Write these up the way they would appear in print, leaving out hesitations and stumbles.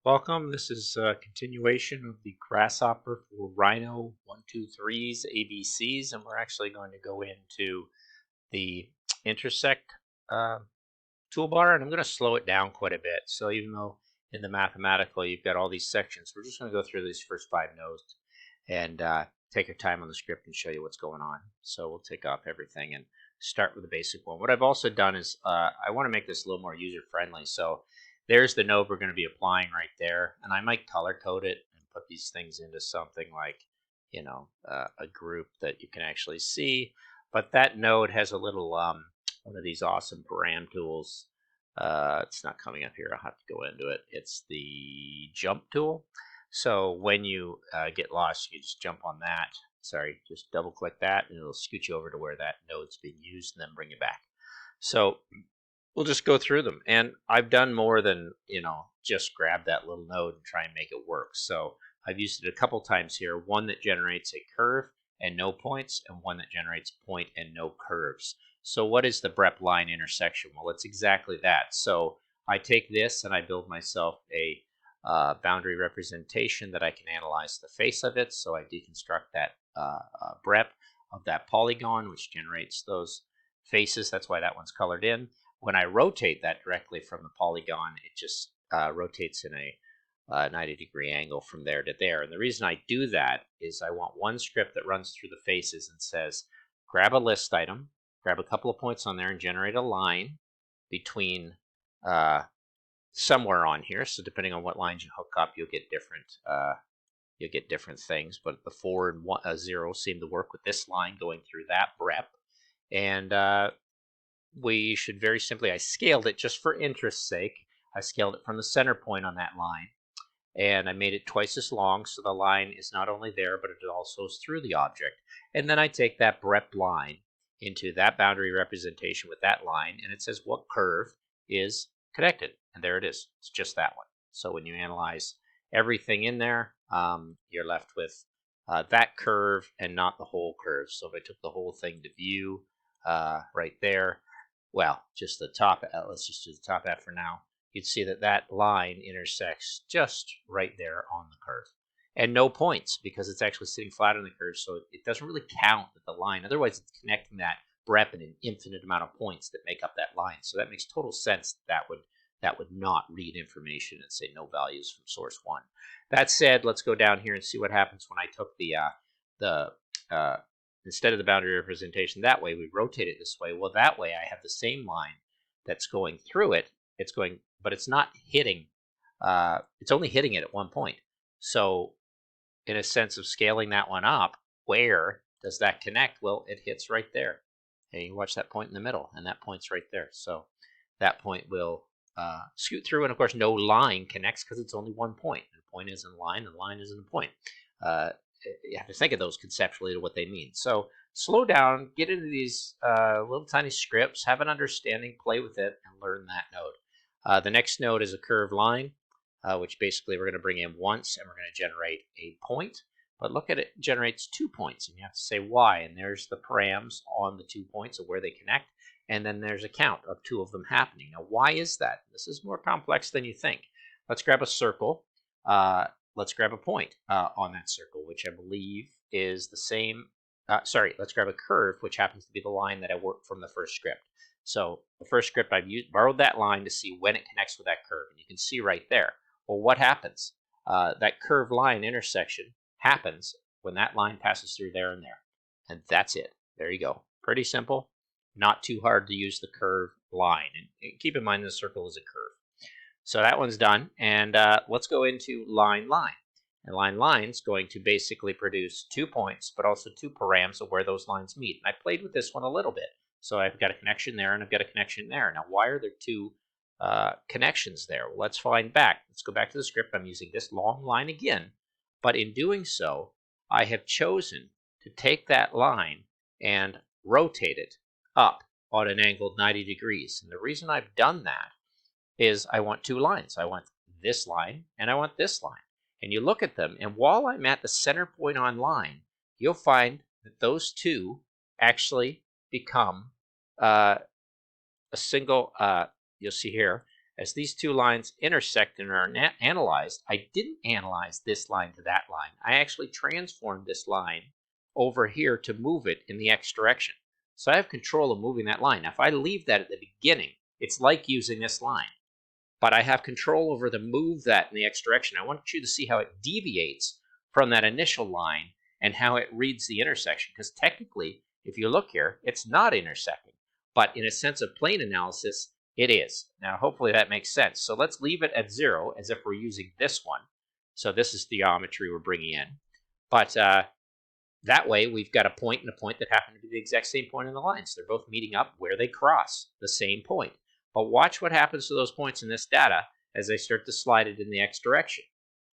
Welcome. This is a continuation of the Grasshopper for Rhino 123's ABCs, and we're actually going to go into the Intersect toolbar, and I'm going to slow it down quite a bit. So even though in the mathematical you've got all these sections, we're just going to go through these first 5 nodes and take our time on the script and show you what's going on. So we'll take off everything and start with the basic one. What I've also done is I want to make this a little more user-friendly. So there's the node we're going to be applying right there, and I might color code it and put these things into something like, a group that you can actually see. But that node has a little one of these awesome param tools. It's not coming up here. I'll have to go into it. It's the jump tool. So when you get lost, you just jump on that. Sorry, just double click that, and it'll scoot you over to where that node's being used, and then bring it back. So we'll just go through them. And I've done more than, just grab that little node and try and make it work. So I've used it a couple times here. One that generates a curve and no points, and one that generates a point and no curves. So what is the Brep Line intersection? Well, it's exactly that. So I take this and I build myself a boundary representation that I can analyze the face of it. So I deconstruct that Brep of that polygon, which generates those faces. That's why that one's colored in. When I rotate that directly from the polygon, it just rotates in a 90-degree angle from there to there. And the reason I do that is I want one script that runs through the faces and says, grab a list item, grab a couple of points on there, and generate a line between somewhere on here. So depending on what lines you hook up, you'll get different things. But the 4 and 0 seem to work with this line going through that Brep. And we should very simply, I scaled it just for interest's sake. I scaled it from the center point on that line, and I made it twice as long, so the line is not only there, but it also is through the object. And then I take that Brep line into that boundary representation with that line, and it says what curve is connected. And there it is. It's just that one. So when you analyze everything in there, you're left with that curve and not the whole curve. So if I took the whole thing to view right there, well, just the top, let's just do the top half for now. You'd see that that line intersects just right there on the curve. And no points, because it's actually sitting flat on the curve, so it doesn't really count at the line. Otherwise, it's connecting that Brep in an infinite amount of points that make up that line. So that makes total sense that would not read information and say no values from source 1. That said, let's go down here and see what happens when I took instead of the boundary representation that way, we rotate it this way. Well, that way I have the same line that's going through it. It's going, but it's not hitting. It's only hitting it at one point. So in a sense of scaling that one up, where does that connect? Well, it hits right there. And you watch that point in the middle, and that point's right there. So that point will scoot through, and of course no line connects because it's only one point. The point isn't a line, and the line isn't a point. You have to think of those conceptually to what they mean. So slow down, get into these little tiny scripts, have an understanding, play with it, and learn that node. The next node is a curved line, which basically we're going to bring in once, and we're going to generate a point. But look at it, generates 2 points, and you have to say why. And there's the params on the 2 points of where they connect, and then there's a count of 2 of them happening. Now, why is that? This is more complex than you think. Let's grab a circle. Let's grab a point on that circle, which I believe is the same. Let's grab a curve, which happens to be the line that I worked from the first script. So the first script I've borrowed that line to see when it connects with that curve. And you can see right there. Well, what happens? That curved line intersection happens when that line passes through there and there. And that's it. There you go. Pretty simple. Not too hard to use the curved line. And keep in mind the circle is a curve. So that one's done, and let's go into line. And line's going to basically produce 2 points, but also 2 params of where those lines meet. And I played with this one a little bit. So I've got a connection there, and I've got a connection there. Now, why are there 2 connections there? Well, let's find back. Let's go back to the script. I'm using this long line again, but in doing so, I have chosen to take that line and rotate it up on an angle of 90 degrees. And the reason I've done that is I want 2 lines. I want this line and I want this line. And you look at them, and while I'm at the center point on line, you'll find that those 2 actually become a single, you'll see here, as these two lines intersect and are analyzed, I didn't analyze this line to that line. I actually transformed this line over here to move it in the X direction. So I have control of moving that line. Now, if I leave that at the beginning, it's like using this line. But I have control over the move that in the X direction. I want you to see how it deviates from that initial line and how it reads the intersection. Because technically, if you look here, it's not intersecting. But in a sense of plane analysis, it is. Now, hopefully that makes sense. So let's leave it at 0 as if we're using this one. So this is the geometry we're bringing in. But that way, we've got a point and a point that happen to be the exact same point in the lines. They're both meeting up where they cross the same point. But watch what happens to those points in this data as I start to slide it in the X direction.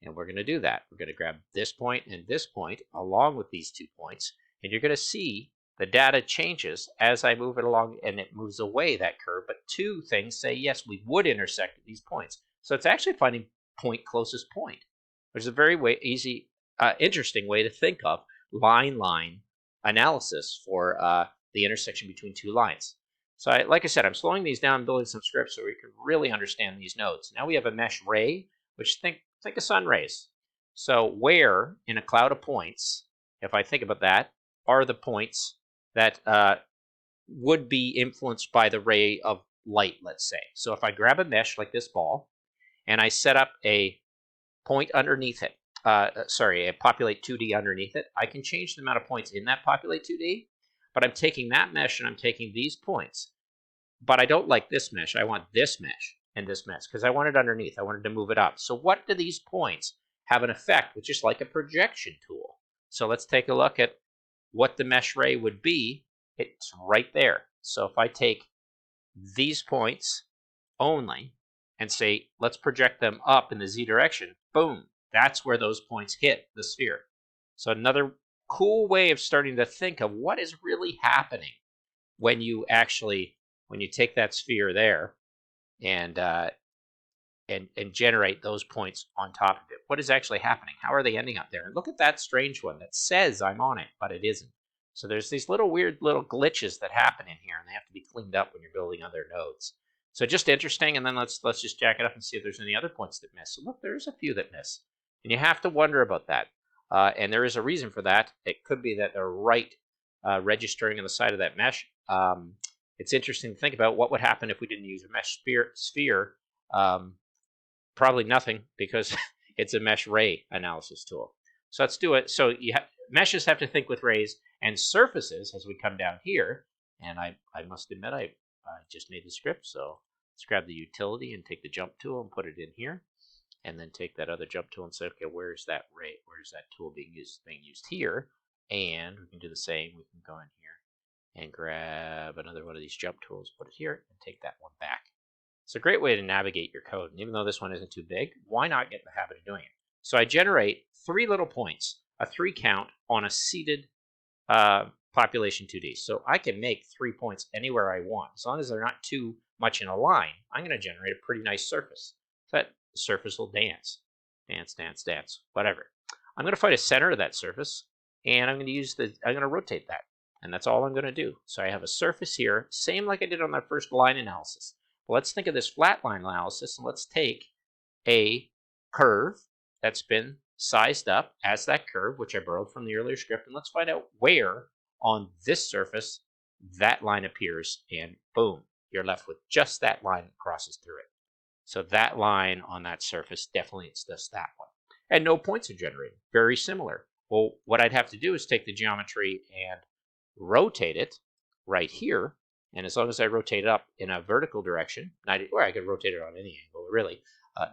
And we're going to do that. We're going to grab this point and this point along with these 2 points. And you're going to see the data changes as I move it along, and it moves away that curve. But 2 things say, yes, we would intersect at these points. So it's actually finding point closest point, which is a very interesting way to think of line-line analysis for the intersection between 2 lines. So like I said, I'm slowing these down and building some scripts so we can really understand these nodes. Now we have a mesh ray, which think of sun rays. So where in a cloud of points, if I think about that, are the points that would be influenced by the ray of light, let's say. So if I grab a mesh like this ball and I set up a point underneath it, a populate 2D underneath it, I can change the amount of points in that populate 2D, but I'm taking that mesh and I'm taking these points. But I don't like this mesh. I want this mesh and this mesh because I want it underneath. I wanted to move it up. So what do these points have an effect, which is like a projection tool? So let's take a look at what the mesh ray would be. It's right there. So if I take these points only and say, let's project them up in the Z direction, boom, that's where those points hit the sphere. So another cool way of starting to think of what is really happening when you take that sphere there and generate those points on top of it. What is actually happening? How are they ending up there? And look at that strange one that says I'm on it, but it isn't. So there's these weird little glitches that happen in here, and they have to be cleaned up when you're building other nodes. So just interesting, and then let's just jack it up and see if there's any other points that miss. So look, there's a few that miss. And you have to wonder about that. And there is a reason for that. It could be that they're right registering on the side of that mesh. It's interesting to think about what would happen if we didn't use a mesh sphere. Probably nothing, because it's a mesh ray analysis tool. So let's do it. So meshes have to think with rays, and surfaces, as we come down here, and I must admit I just made the script, so let's grab the utility and take the jump tool and put it in here, and then take that other jump tool and say, okay, where's that ray? Where's that tool being used here? And we can do the same. We can go in here and grab another one of these jump tools, put it here, and take that one back. It's a great way to navigate your code, and even though this one isn't too big, why not get in the habit of doing it? So I generate 3 little points, a 3 count on a seated population 2D. So I can make 3 points anywhere I want. As long as they're not too much in a line, I'm going to generate a pretty nice surface. So that surface will dance, dance, dance, dance, whatever. I'm going to find a center of that surface, and I'm going to rotate that. And that's all I'm going to do. So I have a surface here, same like I did on that first line analysis. Well, let's think of this flat line analysis, and let's take a curve that's been sized up as that curve, which I borrowed from the earlier script, and let's find out where on this surface that line appears, and boom, you're left with just that line that crosses through it. So that line on that surface, definitely it's just that one. And no points are generated. Very similar. Well, what I'd have to do is take the geometry and rotate it right here, and as long as I rotate it up in a vertical direction, or I could rotate it on any angle, really.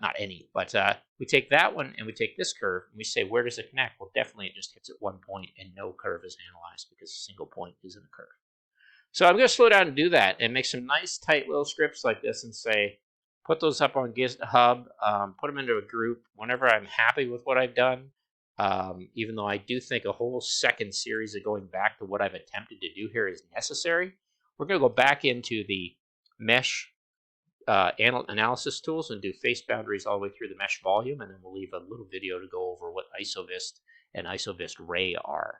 Not any, but we take that one and we take this curve and we say, where does it connect? Well, definitely it just hits at one point and no curve is analyzed because a single point isn't a curve. So I'm going to slow down and do that and make some nice tight little scripts like this and say, put those up on GitHub, put them into a group whenever I'm happy with what I've done. Even though I do think a whole second series of going back to what I've attempted to do here is necessary. We're going to go back into the mesh analysis tools and do face boundaries all the way through the mesh volume, and then we'll leave a little video to go over what IsoVist and IsoVist Ray are.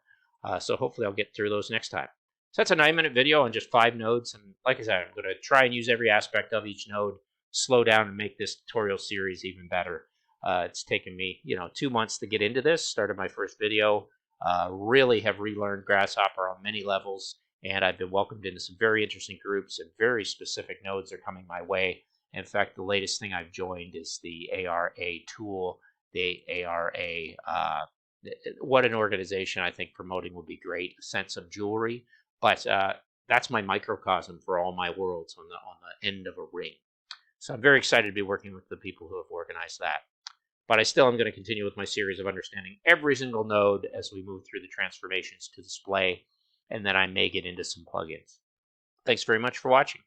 So hopefully I'll get through those next time. So that's a 9-minute video on just 5 nodes, and like I said, I'm going to try and use every aspect of each node slow down and make this tutorial series even better. It's taken me, 2 months to get into this. Started my first video. Really have relearned Grasshopper on many levels, and I've been welcomed into some very interesting groups, and very specific nodes are coming my way. In fact, the latest thing I've joined is the ARA tool. The ARA, what an organization. I think promoting would be great. A sense of jewelry, but that's my microcosm for all my worlds on the end of a ring. So I'm very excited to be working with the people who have organized that. But I still am going to continue with my series of understanding every single node as we move through the transformations to display, and then I may get into some plugins. Thanks very much for watching.